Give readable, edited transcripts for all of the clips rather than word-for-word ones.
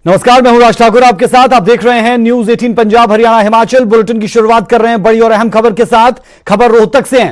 नमस्कार, मैं हूं राज ठाकुर आपके साथ। आप देख रहे हैं न्यूज 18 पंजाब हरियाणा हिमाचल। बुलेटिन की शुरुआत कर रहे हैं बड़ी और अहम खबर के साथ। खबर रोहतक से है।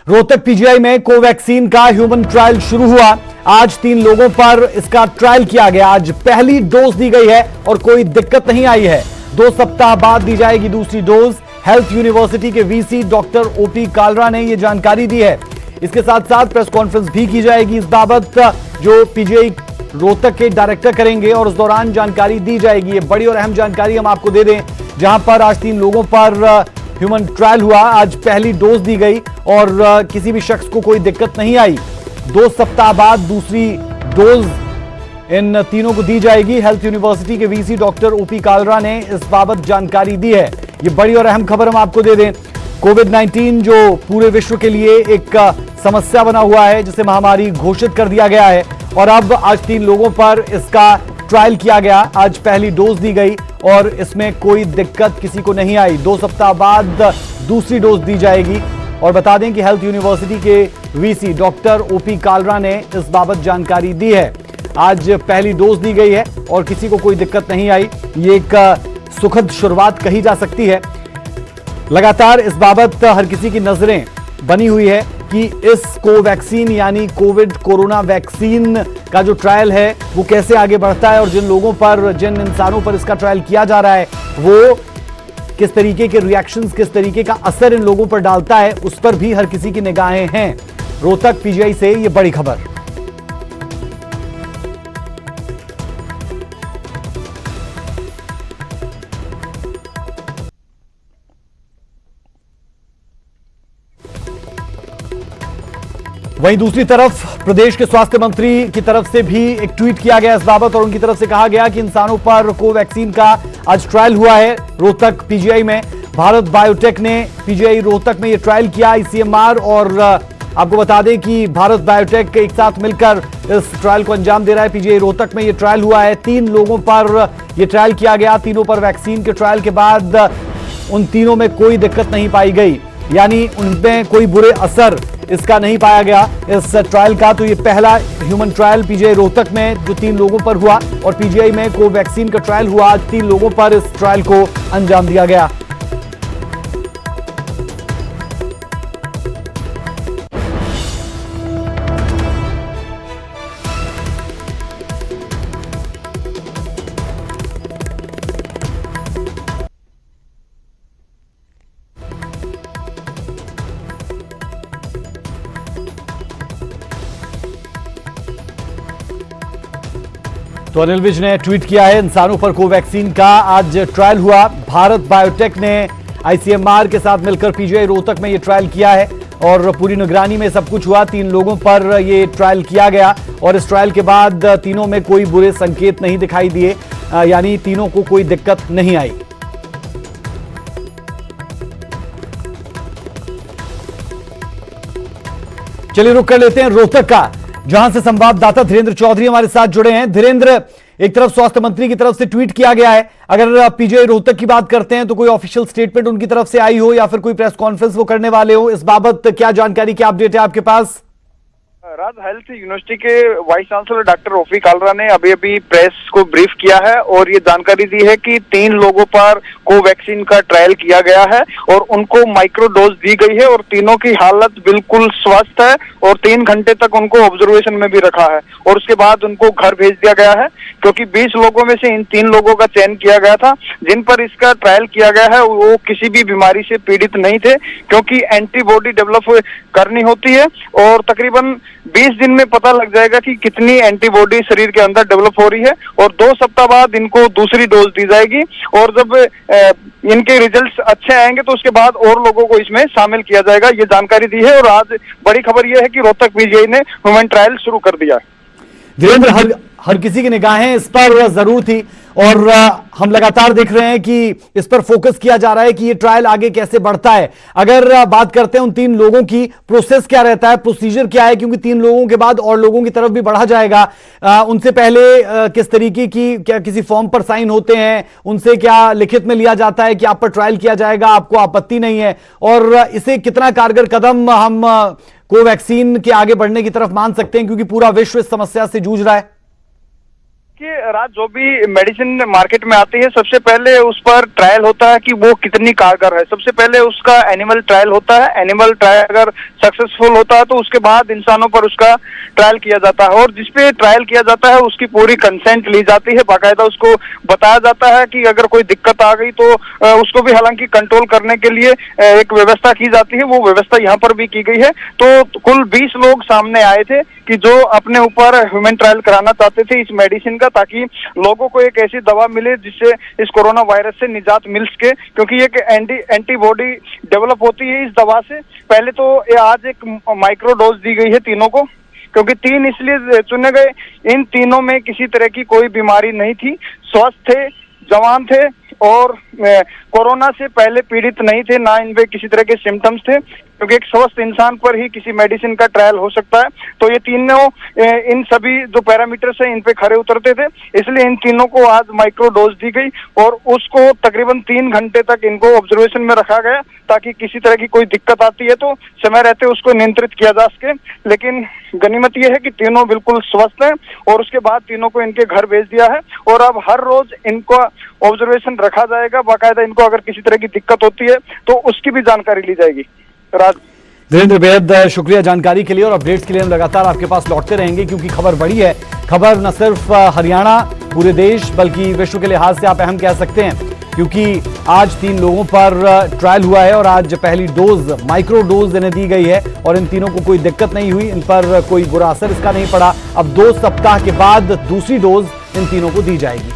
रोहतक पीजीआई में कोवैक्सीन का ह्यूमन ट्रायल शुरू हुआ। आज 3 लोगों पर इसका ट्रायल किया गया। आज पहली डोज दी गई है और कोई दिक्कत नहीं आई है। 2 सप्ताह बाद दी जाएगी दूसरी डोज। हेल्थ यूनिवर्सिटी के वीसी डॉक्टर ओपी कालरा ने यह जानकारी दी है। इसके साथ साथ प्रेस कॉन्फ्रेंस भी की जाएगी इस बाबत, जो पीजीआई रोहतक के डायरेक्टर करेंगे और उस दौरान जानकारी दी जाएगी। ये बड़ी और अहम जानकारी हम आपको दे दें, जहां पर आज 3 लोगों पर ह्यूमन ट्रायल हुआ। आज पहली डोज दी गई और किसी भी शख्स को कोई दिक्कत नहीं आई। 2 सप्ताह बाद दूसरी डोज इन तीनों को दी जाएगी। हेल्थ यूनिवर्सिटी के वीसी डॉक्टर ओपी कालरा ने इस बाबत जानकारी दी है। ये बड़ी और अहम खबर हम आपको दे दें। कोविड-19 जो पूरे विश्व के लिए एक समस्या बना हुआ है, जिसे महामारी घोषित कर दिया गया है, और अब आज 3 लोगों पर इसका ट्रायल किया गया। आज पहली डोज दी गई और इसमें कोई दिक्कत किसी को नहीं आई। 2 सप्ताह बाद दूसरी डोज दी जाएगी। और बता दें कि हेल्थ यूनिवर्सिटी के वीसी डॉक्टर ओपी कालरा ने इस बाबत जानकारी दी है। आज पहली डोज दी गई है और किसी को कोई दिक्कत नहीं आई। ये एक सुखद शुरुआत कही जा सकती है। लगातार इस बाबत हर किसी की नजरें बनी हुई है कि इस कोवैक्सीन यानी कोविड कोरोना वैक्सीन का जो ट्रायल है वो कैसे आगे बढ़ता है, और जिन लोगों पर, जिन इंसानों पर इसका ट्रायल किया जा रहा है, वो किस तरीके के रिएक्शंस, किस तरीके का असर इन लोगों पर डालता है, उस पर भी हर किसी की निगाहें हैं। रोहतक पीजीआई से ये बड़ी खबर। वहीं दूसरी तरफ प्रदेश के स्वास्थ्य मंत्री की तरफ से भी एक ट्वीट किया गया इस बाबत, और उनकी तरफ से कहा गया कि इंसानों पर कोवैक्सीन का आज ट्रायल हुआ है रोहतक पीजीआई में। भारत बायोटेक ने पीजीआई रोहतक में यह ट्रायल किया, आईसीएमआर और आपको बता दें कि भारत बायोटेक एक साथ मिलकर इस ट्रायल को अंजाम दे रहा है। पीजीआई रोहतक में यह ट्रायल हुआ है। 3 लोगों पर यह ट्रायल किया गया। तीनों पर वैक्सीन के ट्रायल के बाद उन तीनों में कोई दिक्कत नहीं पाई गई, यानी उनमें कोई बुरे असर इसका नहीं पाया गया इस ट्रायल का। तो ये पहला ह्यूमन ट्रायल पीजीआई रोहतक में जो 3 लोगों पर हुआ, और पीजीआई में कोवैक्सीन का ट्रायल हुआ। आज 3 लोगों पर इस ट्रायल को अंजाम दिया गया। तो अनिल विज ने ट्वीट किया है, इंसानों पर कोवैक्सीन का आज ट्रायल हुआ। भारत बायोटेक ने आईसीएमआर के साथ मिलकर पीजीआई रोहतक में ये ट्रायल किया है और पूरी निगरानी में सब कुछ हुआ। 3 लोगों पर ये ट्रायल किया गया और इस ट्रायल के बाद तीनों में कोई बुरे संकेत नहीं दिखाई दिए, यानी तीनों को कोई दिक्कत नहीं आई। चलिए रुक कर लेते हैं रोहतक का, जहां से संवाददाता धीरेन्द्र चौधरी हमारे साथ जुड़े हैं। धीरेन्द्र, एक तरफ स्वास्थ्य मंत्री की तरफ से ट्वीट किया गया है, अगर पीजीआई रोहतक की बात करते हैं तो कोई ऑफिशियल स्टेटमेंट उनकी तरफ से आई हो या फिर कोई प्रेस कॉन्फ्रेंस वो करने वाले हो, इस बाबत क्या जानकारी, क्या अपडेट है आपके पास? राज, हेल्थ यूनिवर्सिटी के vice chancellor doctor OP Kalra ने अभी प्रेस को ब्रीफ किया है और ये जानकारी दी है कि 3 लोगों पर कोवैक्सीन का ट्रायल किया गया है और उनको माइक्रो डोज दी गई है और तीनों की हालत बिल्कुल स्वस्थ है और 3 घंटे तक उनको ऑब्जर्वेशन में भी रखा है और उसके बाद उनको घर भेज दिया गया है, क्योंकि 20 लोगों में से इन 3 लोगों का चयन किया गया था जिन पर इसका ट्रायल किया गया है। वो किसी भी बीमारी से पीड़ित नहीं थे, क्योंकि एंटीबॉडी डेवलप करनी होती है और तकरीबन 20 दिन में पता लग जाएगा कि कितनी एंटीबॉडी शरीर के अंदर डेवलप हो रही है और 2 सप्ताह बाद इनको दूसरी डोज दी जाएगी और जब इनके रिजल्ट्स अच्छे आएंगे तो उसके बाद और लोगों को इसमें शामिल किया जाएगा, ये जानकारी दी है। और आज बड़ी खबर यह है कि रोहतक पीजीआई ने ह्यूमन ट्रायल शुरू कर दिया है। धीरेन्द्र, हर किसी की निगाहें इस पर जरूर थी और हम लगातार देख रहे हैं कि इस पर फोकस किया जा रहा है कि ये ट्रायल आगे कैसे बढ़ता है। अगर बात करते हैं उन 3 लोगों की, प्रोसेस क्या रहता है, प्रोसीजर क्या है, क्योंकि 3 लोगों के बाद और लोगों की तरफ भी बढ़ा जाएगा। उनसे पहले किस तरीके की, क्या किसी फॉर्म पर साइन होते हैं, उनसे क्या लिखित में लिया जाता है कि आप पर ट्रायल किया जाएगा, आपको आपत्ति नहीं है, और इसे कितना कारगर कदम हम कोवैक्सीन के आगे बढ़ने की तरफ मान सकते हैं, क्योंकि पूरा विश्व इस समस्या से जूझ रहा है? देखिए राज, जो भी मेडिसिन मार्केट में आती है सबसे पहले उस पर ट्रायल होता है कि वो कितनी कारगर है। सबसे पहले उसका एनिमल ट्रायल होता है। एनिमल ट्रायल अगर सक्सेसफुल होता है तो उसके बाद इंसानों पर उसका ट्रायल किया जाता है, और जिसपे ट्रायल किया जाता है उसकी पूरी कंसेंट ली जाती है। बाकायदा उसको बताया जाता है कि अगर कोई दिक्कत आ गई तो उसको भी हालांकि कंट्रोल करने के लिए एक व्यवस्था की जाती है। वो व्यवस्था यहाँ पर भी की गई है। तो कुल 20 लोग सामने आए थे कि जो अपने ऊपर ह्यूमन ट्रायल कराना चाहते थे इस मेडिसिन का, ताकि लोगों को एक ऐसी दवा मिले जिससे इस कोरोना वायरस से निजात मिल सके, क्योंकि एक एंटीबॉडी डेवलप होती है इस दवा से। पहले तो आज एक माइक्रो डोज दी गई है तीनों को, क्योंकि 3 इसलिए चुने गए, इन तीनों में किसी तरह की कोई बीमारी नहीं थी, स्वस्थ थे, जवान थे और कोरोना से पहले पीड़ित नहीं थे, ना इनमें किसी तरह के सिम्टम्स थे, क्योंकि एक स्वस्थ इंसान पर ही किसी मेडिसिन का ट्रायल हो सकता है। तो ये तीनों इन सभी जो पैरामीटर्स हैं इन पे खरे उतरते थे, इसलिए इन तीनों को आज माइक्रो डोज दी गई और उसको तकरीबन 3 घंटे तक इनको ऑब्जर्वेशन में रखा गया, ताकि किसी तरह की कोई दिक्कत आती है तो समय रहते उसको नियंत्रित किया जा सके। लेकिन गनीमत यह है कि तीनों बिल्कुल स्वस्थ हैं और उसके बाद तीनों को इनके घर भेज दिया है, और अब हर रोज इनका ऑब्जर्वेशन रखा जाएगा। बाकायदा इनको अगर किसी तरह की दिक्कत होती है तो उसकी भी जानकारी ली जाएगी। राज, धीरेन्द्र, बेहद शुक्रिया जानकारी के लिए, और अपडेट्स के लिए हम लगातार आपके पास लौटते रहेंगे, क्योंकि खबर बड़ी है। खबर न सिर्फ हरियाणा, पूरे देश बल्कि विश्व के लिहाज से आप अहम कह सकते हैं, क्योंकि आज 3 लोगों पर ट्रायल हुआ है और आज पहली डोज माइक्रो डोज इन्हें दी गई है और इन तीनों को कोई दिक्कत नहीं हुई, इन पर कोई बुरा असर इसका नहीं पड़ा। अब 2 सप्ताह के बाद दूसरी डोज इन तीनों को दी जाएगी।